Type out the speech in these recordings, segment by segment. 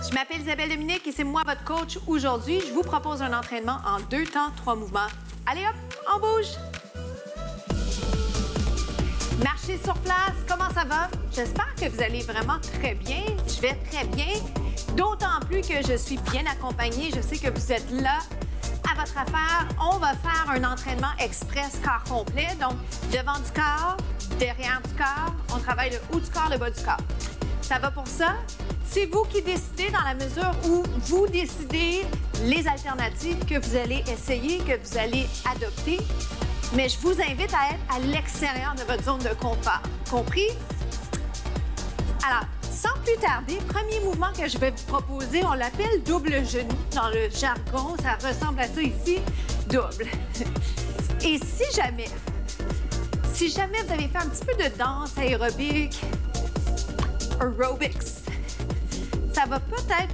Je m'appelle Isabelle Dominique et c'est moi votre coach aujourd'hui. Je vous propose un entraînement en 2 temps, 3 mouvements. Allez hop, on bouge! Marchez sur place, comment ça va? J'espère que vous allez vraiment très bien. Je vais très bien, d'autant plus que je suis bien accompagnée. Je sais que vous êtes là à votre affaire. On va faire un entraînement express corps complet. Donc, devant du corps, derrière du corps. On travaille le haut du corps, le bas du corps. Ça va pour ça? C'est vous qui décidez dans la mesure où vous décidez les alternatives que vous allez essayer, que vous allez adopter. Mais je vous invite à être à l'extérieur de votre zone de confort. Compris? Alors, sans plus tarder, premier mouvement que je vais vous proposer, on l'appelle double genou. Dans le jargon, ça ressemble à ça ici, double. Et si jamais vous avez fait un petit peu de danse aérobique, aerobics, ça va peut-être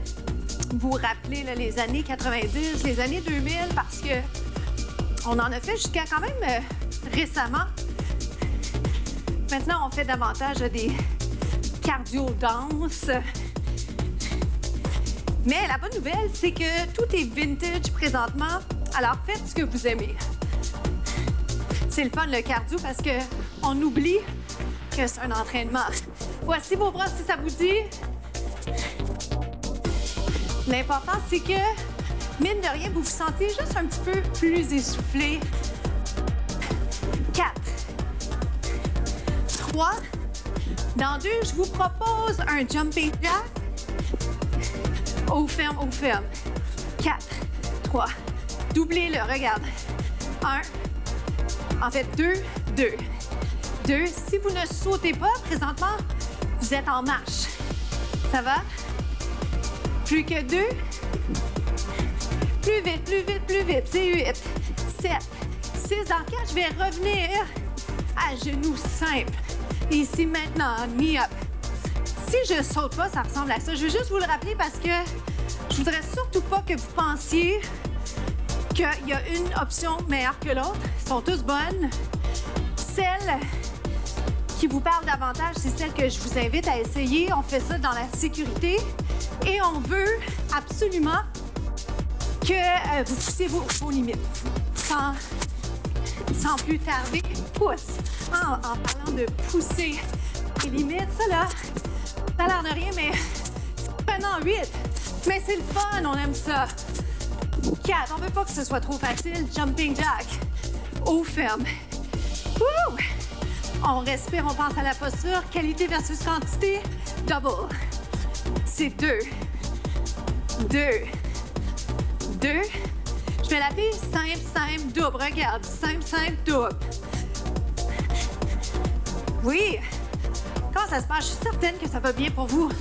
vous rappeler là, les années 90, les années 2000, parce que on en a fait jusqu'à quand même récemment. Maintenant, on fait davantage des cardio-danses. Mais la bonne nouvelle, c'est que tout est vintage présentement. Alors, faites ce que vous aimez. C'est le fun, le cardio, parce qu'on oublie que c'est un entraînement. Voici vos bras si ça vous dit. L'important, c'est que, mine de rien, vous vous sentez juste un petit peu plus essoufflé. 4, 3. Dans 2, je vous propose un jumping jack. Haut, ferme, haut, ferme. 4, 3. Doublez-le, regarde. 1. En fait, 2, 2. 2. Si vous ne sautez pas, présentement, vous êtes en marche. Ça va? Plus que 2. Plus vite, plus vite, plus vite. C'est 8, 7, 6. Dans 4, je vais revenir à genoux simple. Ici, maintenant, knee up. Si je saute pas, ça ressemble à ça. Je veux juste vous le rappeler parce que je voudrais surtout pas que vous pensiez qu'il y a une option meilleure que l'autre. Elles sont tous bonnes. Celle qui vous parle davantage, c'est celle que je vous invite à essayer. On fait ça dans la sécurité et on veut absolument que vous poussez vos limites. Sans plus tarder, pousse. En parlant de pousser les limites, ça là, ça a l'air de rien, mais c'est prenant 8. Mais c'est le fun, on aime ça. 4, on veut pas que ce soit trop facile. Jumping jack. Haut, ferme. Woo! On respire, on pense à la posture. Qualité versus quantité. Double. C'est 2. 2. 2. Je vais l'appeler simple, simple, double. Regarde, simple, simple, double. Oui. Comment ça se passe? Je suis certaine que ça va bien pour vous.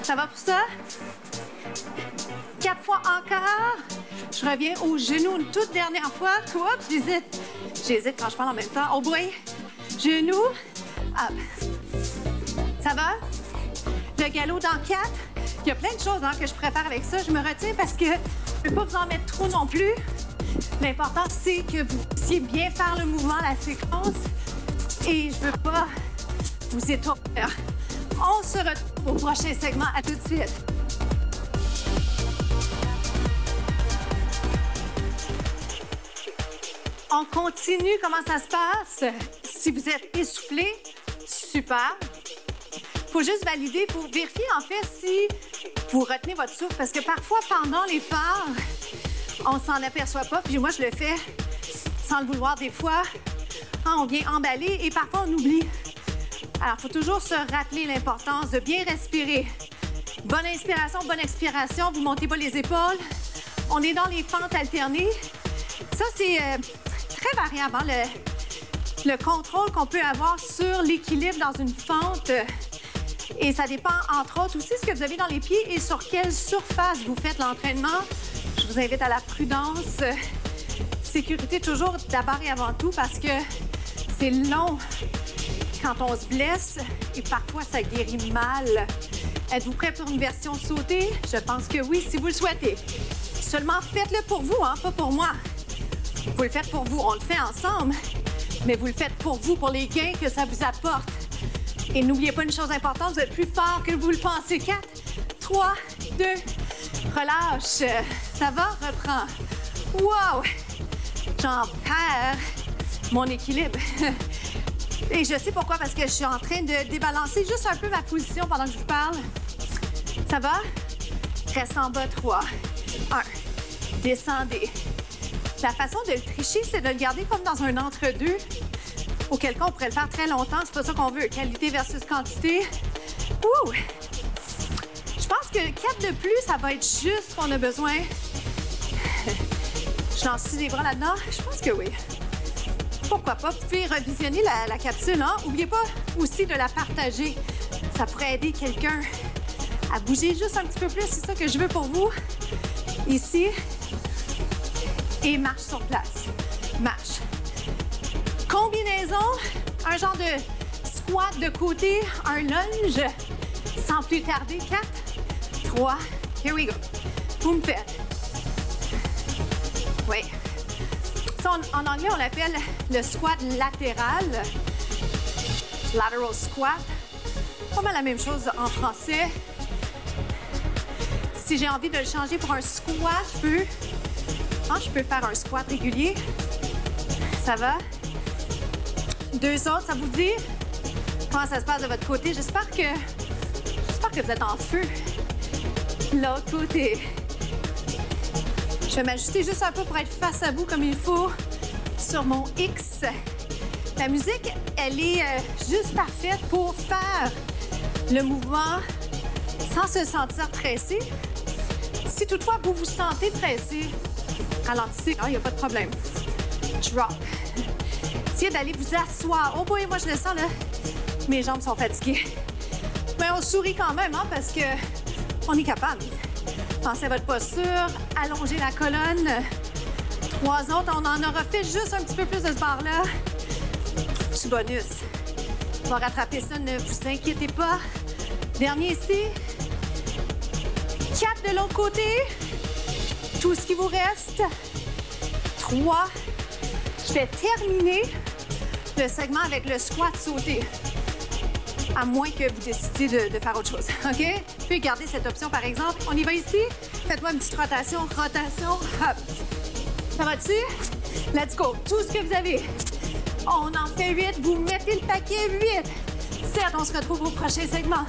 Ça va pour ça? 4 fois encore. Je reviens au genou une toute dernière fois. Oups, j'hésite. J'hésite quand je parle en même temps. Oh boy. Genou. Hop. Ça va? Le galop dans 4. Il y a plein de choses que je préfère avec ça. Je me retiens parce que je ne peux pas vous en mettre trop non plus. L'important, c'est que vous puissiez bien faire le mouvement, la séquence. Et je ne veux pas vous étourdir. On se retrouve au prochain segment. À tout de suite. On continue. Comment ça se passe? Si vous êtes essoufflé, super. Il faut juste valider, il faut vérifier en fait si vous retenez votre souffle. Parce que parfois, pendant l'effort, on s'en aperçoit pas. Puis moi, je le fais sans le vouloir des fois. On vient emballer et parfois, on oublie. Alors, il faut toujours se rappeler l'importance de bien respirer. Bonne inspiration, bonne expiration. Vous montez pas les épaules. On est dans les fentes alternées. Ça, c'est très variable, hein, le contrôle qu'on peut avoir sur l'équilibre dans une fente. Et ça dépend, entre autres, aussi ce que vous avez dans les pieds et sur quelle surface vous faites l'entraînement. Je vous invite à la prudence. Sécurité toujours d'abord et avant tout parce que c'est long quand on se blesse et parfois ça guérit mal. Êtes-vous prêt pour une version sautée? Je pense que oui, si vous le souhaitez. Seulement faites-le pour vous, hein, pas pour moi. Vous le faites pour vous, on le fait ensemble, mais vous le faites pour vous, pour les gains que ça vous apporte. Et n'oubliez pas une chose importante, vous êtes plus fort que vous le pensez. 4, 3, 2, relâche. Ça va? Reprends. Wow! J'en perds mon équilibre. Et je sais pourquoi, parce que je suis en train de débalancer juste un peu ma position pendant que je vous parle. Ça va? Reste en bas, 3, 1. Descendez. La façon de le tricher, c'est de le garder comme dans un entre-deux, auquel cas on pourrait le faire très longtemps. C'est pas ça qu'on veut. Qualité versus quantité. Ouh! Je pense que 4 de plus, ça va être juste ce qu'on a besoin. Je lance des bras là-dedans? Je pense que oui. Pourquoi pas? Vous pouvez revisionner la capsule, hein? N'oubliez pas aussi de la partager. Ça pourrait aider quelqu'un à bouger juste un petit peu plus. C'est ça que je veux pour vous. Ici. Et marche sur place. Marche. Combinaison. Un genre de squat de côté. Un lunge. Sans plus tarder. 4, 3. Here we go. Vous me faites. Oui. Ça, en anglais, on l'appelle le squat latéral. Lateral squat. Pas mal la même chose en français. Si j'ai envie de le changer pour un squat, je peux faire un squat régulier. Ça va? 2 autres, ça vous dit? Comment ça se passe de votre côté? J'espère que vous êtes en feu. L'autre côté. Je vais m'ajuster juste un peu pour être face à vous comme il faut sur mon X. La musique, elle est juste parfaite pour faire le mouvement sans se sentir pressé. Si toutefois vous vous sentez pressé, ralentissez, il n'y a pas de problème. Drop. Essayez d'aller vous asseoir. Oh boy, moi je le sens là, mes jambes sont fatiguées. Mais on sourit quand même, hein, parce que on est capable. Pensez à votre posture, allongez la colonne. 3 autres, on en aura fait juste un petit peu plus de ce bord-là. Petit bonus. On va rattraper ça, ne vous inquiétez pas. Dernier ici. 4 de l'autre côté. Tout ce qui vous reste. 3. Je vais terminer le segment avec le squat sauté. À moins que vous décidiez de faire autre chose, OK? Vous pouvez garder cette option, par exemple. On y va ici. Faites-moi une petite rotation, hop. Ça va-tu? Let's go. Tout ce que vous avez. On en fait 8. Vous mettez le paquet. 8. 7. On se retrouve au prochain segment.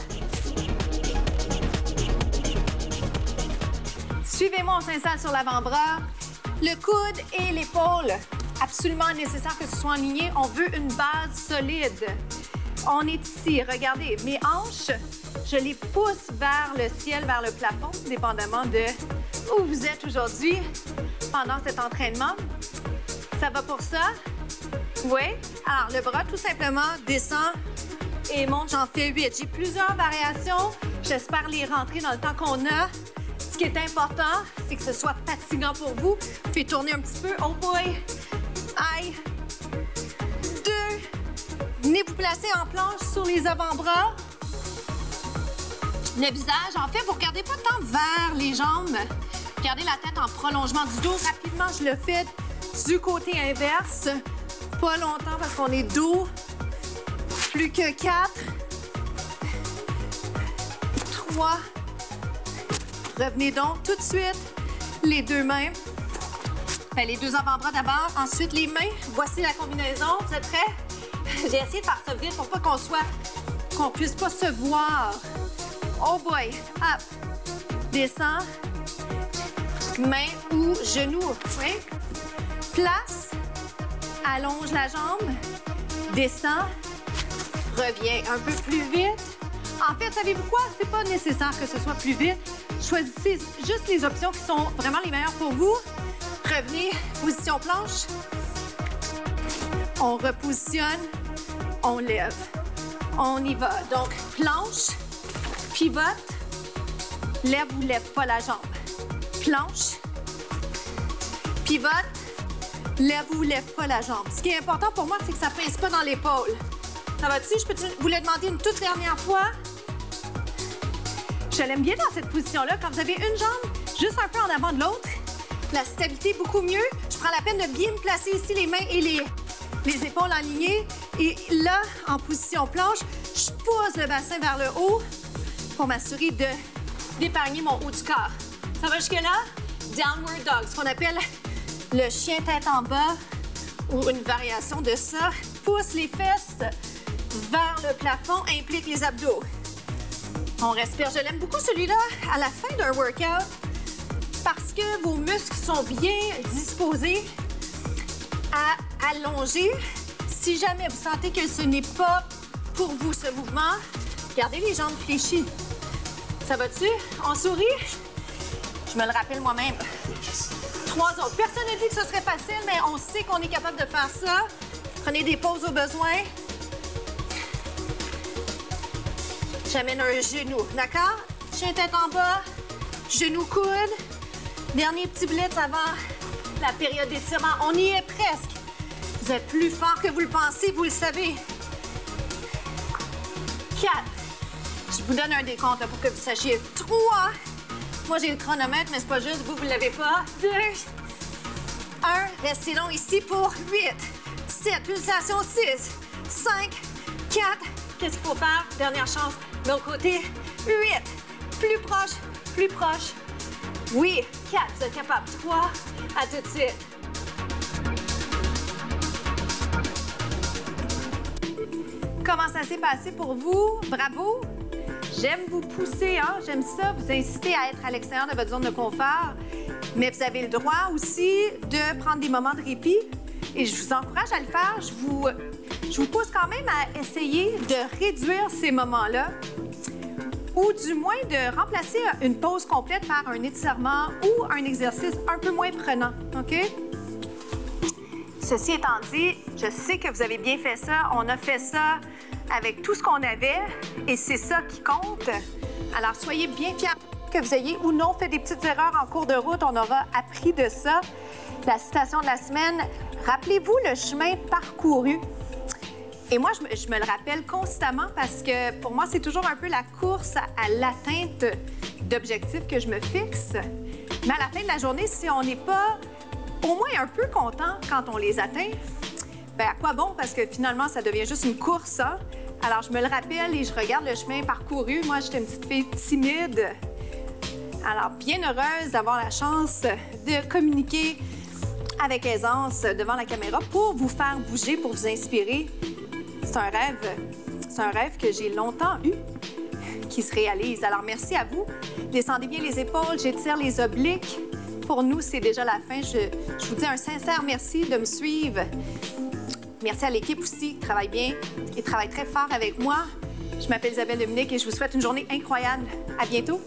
Suivez-moi, on s'installe sur l'avant-bras. Le coude et l'épaule. Absolument nécessaire que ce soit aligné. On veut une base solide. On est ici. Regardez, mes hanches, je les pousse vers le ciel, vers le plafond, dépendamment de où vous êtes aujourd'hui pendant cet entraînement. Ça va pour ça? Oui. Alors, le bras, tout simplement, descend et monte. J'en fais 8. J'ai plusieurs variations. J'espère les rentrer dans le temps qu'on a. Ce qui est important, c'est que ce soit fatigant pour vous. Vous pouvez tourner un petit peu. Oh boy! Aïe! 2. Venez vous placer en planche sur les avant-bras. Le visage, en fait, vous ne regardez pas tant vers les jambes. Gardez la tête en prolongement du dos. Rapidement, je le fais du côté inverse. Pas longtemps parce qu'on est dos. Plus que 4. 3. Revenez donc tout de suite. Les 2 mains. Les 2 avant-bras d'abord. Ensuite, les mains. Voici la combinaison. Vous êtes prêts? J'ai essayé de faire ça vite pour pas qu'on puisse pas se voir. Oh boy! Hop! Descends. Main ou genou. Oui? Place. Allonge la jambe. Descends. Reviens un peu plus vite. En fait, savez-vous quoi? C'est pas nécessaire que ce soit plus vite. Choisissez juste les options qui sont vraiment les meilleures pour vous. Revenez, position planche. On repositionne. On lève. On y va. Donc, planche, pivote, lève ou lève pas la jambe. Planche, pivote, lève ou lève pas la jambe. Ce qui est important pour moi, c'est que ça ne pince pas dans l'épaule. Ça va-tu? Je peux vous le demander une toute dernière fois? Je l'aime bien dans cette position-là. Quand vous avez une jambe juste un peu en avant de l'autre, la stabilité est beaucoup mieux. Je prends la peine de bien me placer ici, les mains et les épaules alignées. Et là, en position planche, je pousse le bassin vers le haut pour m'assurer d'épargner mon haut du corps. Ça va jusque-là? Downward dog, ce qu'on appelle le chien tête en bas ou une variation de ça. Pousse les fesses vers le plafond, implique les abdos. On respire. Je l'aime beaucoup celui-là à la fin d'un workout parce que vos muscles sont bien disposés à allonger. Si jamais vous sentez que ce n'est pas pour vous ce mouvement, gardez les jambes fléchies. Ça va-tu? On sourit? Je me le rappelle moi-même. 3 autres. Personne n'a dit que ce serait facile, mais on sait qu'on est capable de faire ça. Prenez des pauses au besoin. J'amène un genou, d'accord? Chien tête en bas, genou coude. Dernier petit blitz avant la période d'étirement. On y est presque. Vous êtes plus fort que vous le pensez, vous le savez. 4. Je vous donne un décompte là, pour que vous sachiez. 3. Moi, j'ai le chronomètre, mais c'est pas juste, vous ne l'avez pas. 2. 1. Restez long ici pour 8. 7. Pulsation 6. 5. 4. Qu'est-ce qu'il faut faire? Dernière chance. De l'autre côté. 8. Plus proche. Plus proche. Oui. 4. Vous êtes capable. 3. À tout de suite. Comment ça s'est passé pour vous? Bravo! J'aime vous pousser, hein? J'aime ça, vous inciter à être à l'extérieur de votre zone de confort. Mais vous avez le droit aussi de prendre des moments de répit. Et je vous encourage à le faire. Je vous pousse quand même à essayer de réduire ces moments-là. Ou du moins de remplacer une pause complète par un étirement ou un exercice un peu moins prenant, OK? Ceci étant dit, je sais que vous avez bien fait ça. On a fait ça avec tout ce qu'on avait et c'est ça qui compte. Alors, soyez bien fiers que vous ayez ou non fait des petites erreurs en cours de route. On aura appris de ça. La citation de la semaine, rappelez-vous le chemin parcouru. Et moi, je me le rappelle constamment parce que pour moi, c'est toujours un peu la course à l'atteinte d'objectifs que je me fixe. Mais à la fin de la journée, si on n'est pas au moins un peu content quand on les atteint, bien, à quoi bon? Parce que finalement, ça devient juste une course, hein? Alors, je me le rappelle et je regarde le chemin parcouru. Moi, j'étais une petite fille timide. Alors, bien heureuse d'avoir la chance de communiquer avec aisance devant la caméra pour vous faire bouger, pour vous inspirer. C'est un rêve que j'ai longtemps eu, qui se réalise. Alors, merci à vous. Descendez bien les épaules, j'étire les obliques. Pour nous, c'est déjà la fin. Je vous dis un sincère merci de me suivre. Merci à l'équipe aussi qui travaille bien et travaille très fort avec moi. Je m'appelle Isabelle Dominique et je vous souhaite une journée incroyable. À bientôt.